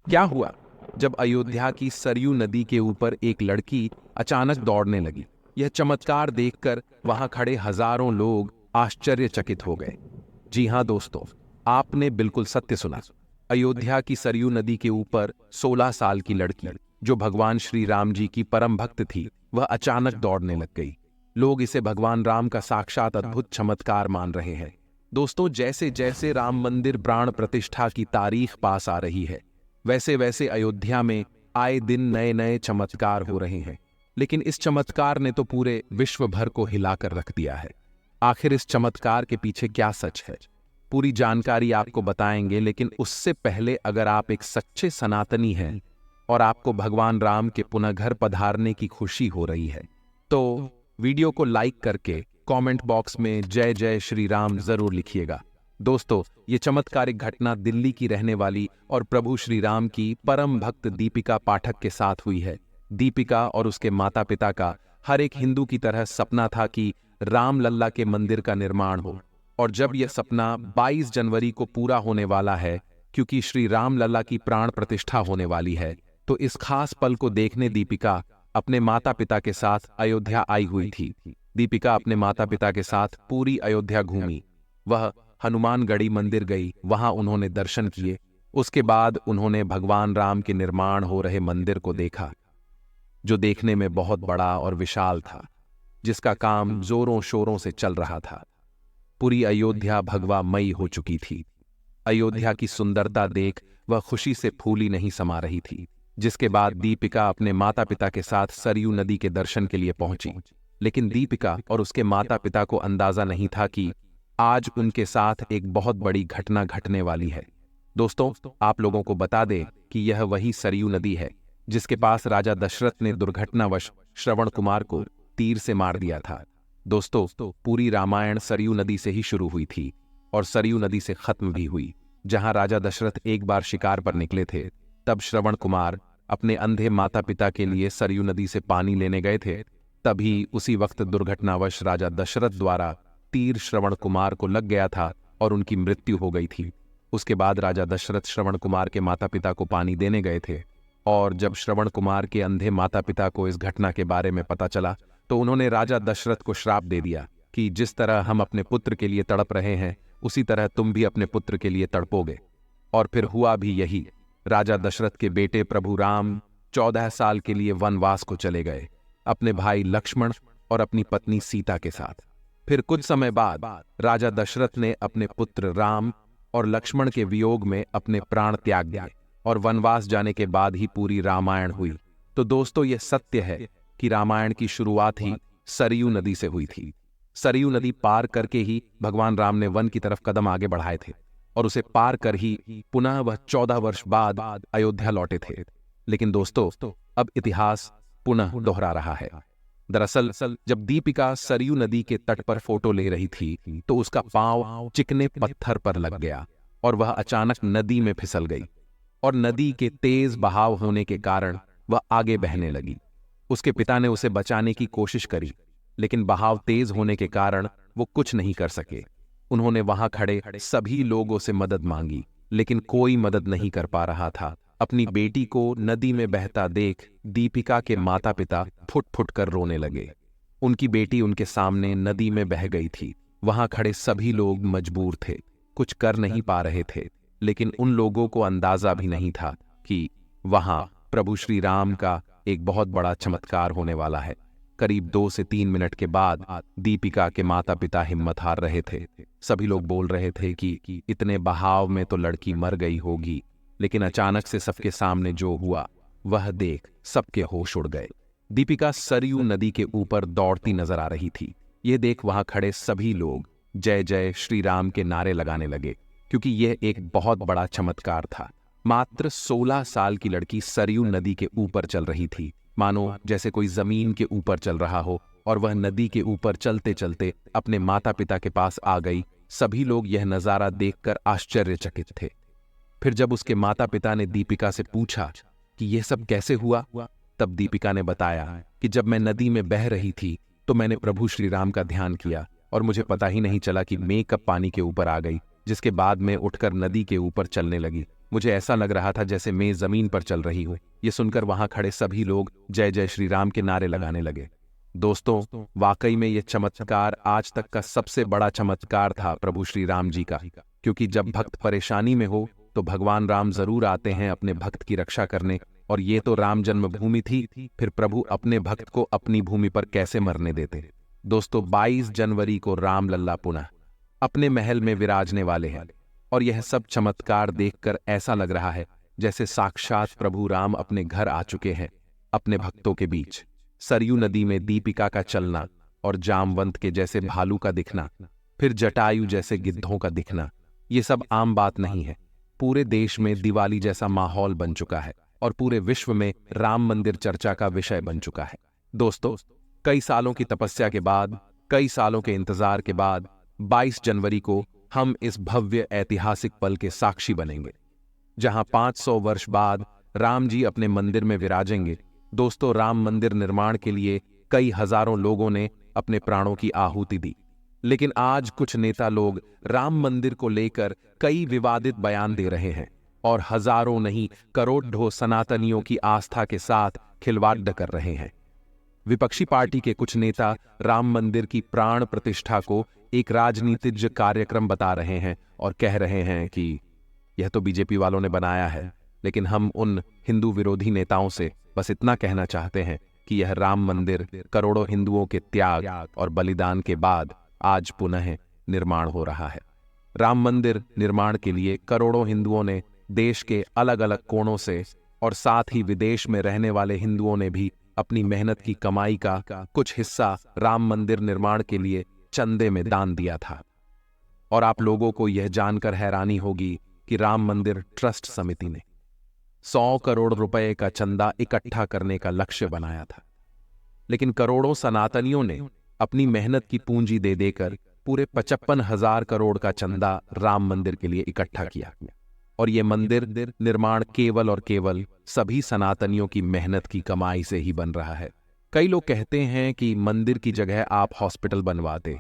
क्या हुआ जब अयोध्या की सरयू नदी के ऊपर एक लड़की अचानक दौड़ने लगी। यह चमत्कार देखकर वहां खड़े हजारों लोग आश्चर्यचकित हो गए। जी हां दोस्तों, आपने बिल्कुल सत्य सुना। अयोध्या की सरयू नदी के ऊपर 16 साल की लड़की, जो भगवान श्री राम जी की परम भक्त थी, वह अचानक दौड़ने लग गई। लोग इसे भगवान राम का साक्षात अद्भुत चमत्कार मान रहे हैं। दोस्तों, जैसे जैसे राम मंदिर प्राण प्रतिष्ठा की तारीख पास आ रही है, वैसे वैसे अयोध्या में आए दिन नए नए चमत्कार हो रहे हैं। लेकिन इस चमत्कार ने तो पूरे विश्व भर को हिलाकर रख दिया है। आखिर इस चमत्कार के पीछे क्या सच है, पूरी जानकारी आपको बताएंगे। लेकिन उससे पहले, अगर आप एक सच्चे सनातनी हैं और आपको भगवान राम के पुनः घर पधारने की खुशी हो रही है, तो वीडियो को लाइक करके कमेंट बॉक्स में जय जय श्री राम जरूर लिखिएगा। दोस्तों, ये चमत्कारिक घटना दिल्ली की रहने वाली और प्रभु श्री राम की परम भक्त दीपिका पाठक के साथ हुई है। दीपिका और उसके माता पिता का हर एक हिंदू की तरह सपना था कि राम लल्ला के मंदिर का निर्माण हो। और जब यह सपना 22 जनवरी को पूरा होने वाला है, क्योंकि श्री राम लल्ला की प्राण प्रतिष्ठा होने वाली है, तो इस खास पल को देखने दीपिका अपने माता पिता के साथ अयोध्या आई हुई थी। दीपिका अपने माता पिता के साथ पूरी अयोध्या घूमी। वह हनुमानगढ़ी मंदिर गई, वहां उन्होंने दर्शन किए। उसके बाद उन्होंने भगवान राम के निर्माण हो रहे मंदिर को देखा, जो देखने में बहुत बड़ा और विशाल था, जिसका काम जोरों शोरों से चल रहा था। पूरी अयोध्या भगवा मई हो चुकी थी। अयोध्या की सुंदरता देख वह खुशी से फूली नहीं समा रही थी। जिसके बाद दीपिका अपने माता पिता के साथ सरयू नदी के दर्शन के लिए पहुंची। लेकिन दीपिका और उसके माता पिता को अंदाजा नहीं था कि आज उनके साथ एक बहुत बड़ी घटना घटने वाली है। दोस्तों, आप लोगों को बता दें कि यह वही सरयू नदी है जिसके पास राजा दशरथ ने दुर्घटनावश श्रवण कुमार को तीर से मार दिया था। दोस्तों, पूरी रामायण सरयू नदी से ही शुरू हुई थी और सरयू नदी से खत्म भी हुई। जहां राजा दशरथ एक बार शिकार पर निकले थे, तब श्रवण कुमार अपने अंधे माता पिता के लिए सरयू नदी से पानी लेने गए थे। तभी उसी वक्त दुर्घटनावश राजा दशरथ द्वारा तीर श्रवण कुमार को लग गया था और उनकी मृत्यु हो गई थी। उसके बाद राजा दशरथ श्रवण कुमार के माता पिता को पानी देने गए थे, और जब श्रवण कुमार के अंधे माता पिता को इस घटना के बारे में पता चला, तो उन्होंने राजा दशरथ को श्राप दे दिया कि जिस तरह हम अपने पुत्र के लिए तड़प रहे हैं, उसी तरह तुम भी अपने पुत्र के लिए तड़पोगे। और फिर हुआ भी यही। राजा दशरथ के बेटे प्रभु राम 14 साल के लिए वनवास को चले गए, अपने भाई लक्ष्मण और अपनी पत्नी सीता के साथ। फिर कुछ समय बाद राजा दशरथ ने अपने पुत्र राम और लक्ष्मण के वियोग में अपने प्राण त्याग दिए, और वनवास जाने के बाद ही पूरी रामायण हुई। तो दोस्तों, यह सत्य है कि रामायण की शुरुआत ही सरयू नदी से हुई थी। सरयू नदी पार करके ही भगवान राम ने वन की तरफ कदम आगे बढ़ाए थे, और उसे पार कर ही पुनः वह 14 वर्ष बाद अयोध्या लौटे थे। लेकिन दोस्तों, अब इतिहास पुनः दोहरा रहा है। दरअसल जब दीपिका सरयू नदी के तट पर फोटो ले रही थी, तो उसका पांव चिकने पत्थर पर लग गया और वह अचानक नदी में फिसल गई। और नदी के तेज बहाव होने के कारण वह आगे बहने लगी। उसके पिता ने उसे बचाने की कोशिश करी, लेकिन बहाव तेज होने के कारण वो कुछ नहीं कर सके। उन्होंने वहां खड़े सभी लोगों से मदद मांगी, लेकिन कोई मदद नहीं कर पा रहा था। अपनी बेटी को नदी में बहता देख दीपिका के माता पिता फुट फुट कर रोने लगे। उनकी बेटी उनके सामने नदी में बह गई थी। वहां खड़े सभी लोग मजबूर थे, कुछ कर नहीं पा रहे थे। लेकिन उन लोगों को अंदाजा भी नहीं था कि वहां प्रभु श्री राम का एक बहुत बड़ा चमत्कार होने वाला है। करीब 2 से 3 मिनट के बाद दीपिका के माता पिता हिम्मत हार रहे थे। सभी लोग बोल रहे थे कि इतने बहाव में तो लड़की मर गई होगी। लेकिन अचानक से सबके सामने जो हुआ, वह देख सबके होश उड़ गए। दीपिका सरयू नदी के ऊपर दौड़ती नजर आ रही थी। यह देख वहां खड़े सभी लोग जय जय श्री राम के नारे लगाने लगे, क्योंकि यह एक बहुत बड़ा चमत्कार था। मात्र 16 साल की लड़की सरयू नदी के ऊपर चल रही थी, मानो जैसे कोई जमीन के ऊपर चल रहा हो, और वह नदी के ऊपर चलते चलते अपने माता पिता के पास आ गई। सभी लोग यह नजारा देखकर आश्चर्यचकित थे। फिर जब उसके माता पिता ने दीपिका से पूछा कि यह सब कैसे हुआ, तब दीपिका ने बताया कि जब मैं नदी में बह रही थी, तो मैंने प्रभु श्री राम का ध्यान किया, और मुझे पता ही नहीं चला कि मैं कब पानी के ऊपर आ गई, जिसके बाद मैं उठकर नदी के ऊपर चलने लगी। मुझे ऐसा लग रहा था जैसे मैं जमीन पर चल रही हूं। ये सुनकर वहां खड़े सभी लोग जय जय श्री राम के नारे लगाने लगे। दोस्तों, वाकई में यह चमत्कार आज तक का सबसे बड़ा चमत्कार था प्रभु श्री राम जी का, क्योंकि जब भक्त परेशानी में हो तो भगवान राम जरूर आते हैं अपने भक्त की रक्षा करने। और ये तो राम जन्मभूमि थी, फिर प्रभु अपने भक्त को अपनी भूमि पर कैसे मरने देते। दोस्तों, 22 जनवरी को राम लल्ला पुनः अपने महल में विराजने वाले हैं, और यह सब चमत्कार देखकर ऐसा लग रहा है जैसे साक्षात प्रभु राम अपने घर आ चुके हैं, अपने भक्तों के बीच। सरयू नदी में दीपिका का चलना और जामवंत के जैसे भालू का दिखना, फिर जटायु जैसे गिद्धों का दिखना, ये सब आम बात नहीं है। पूरे देश में दिवाली जैसा माहौल बन चुका है और पूरे विश्व में राम मंदिर चर्चा का विषय बन चुका है। दोस्तों, कई सालों की तपस्या के बाद, कई सालों के इंतजार के बाद 22 जनवरी को हम इस भव्य ऐतिहासिक पल के साक्षी बनेंगे, जहां 500 वर्ष बाद राम जी अपने मंदिर में विराजेंगे। दोस्तों, राम मंदिर निर्माण के लिए कई हजारों लोगों ने अपने प्राणों की आहुति दी, लेकिन आज कुछ नेता लोग राम मंदिर को लेकर कई विवादित बयान दे रहे हैं और हजारों नहीं करोड़ों सनातनियों की आस्था के साथ खिलवाड़ कर रहे हैं। विपक्षी पार्टी के कुछ नेता राम मंदिर की प्राण प्रतिष्ठा को एक राजनीतिक कार्यक्रम बता रहे हैं और कह रहे हैं कि यह तो बीजेपी वालों ने बनाया है। लेकिन हम उन हिंदू विरोधी नेताओं से बस इतना कहना चाहते हैं कि यह राम मंदिर करोड़ों हिंदुओं के त्याग और बलिदान के बाद आज पुनः निर्माण हो रहा है। राम मंदिर निर्माण के लिए करोड़ों हिंदुओं ने देश के अलग अलग कोणों से और साथ ही विदेश में रहने वाले हिंदुओं ने भी अपनी मेहनत की कमाई का कुछ हिस्सा राम मंदिर निर्माण के लिए चंदे में दान दिया था। और आप लोगों को यह जानकर हैरानी होगी कि राम मंदिर ट्रस्ट समिति ने 100 करोड़ रुपए का चंदा इकट्ठा करने का लक्ष्य बनाया था, लेकिन करोड़ों सनातनियों ने अपनी मेहनत की पूंजी दे देकर पूरे 55,000 करोड़ का चंदा राम मंदिर के लिए इकट्ठा किया। और ये मंदिर निर्माण केवल और केवल सभी सनातनियों की मेहनत की कमाई से ही बन रहा है। कई लोग कहते हैं कि मंदिर की जगह आप हॉस्पिटल बनवा दें,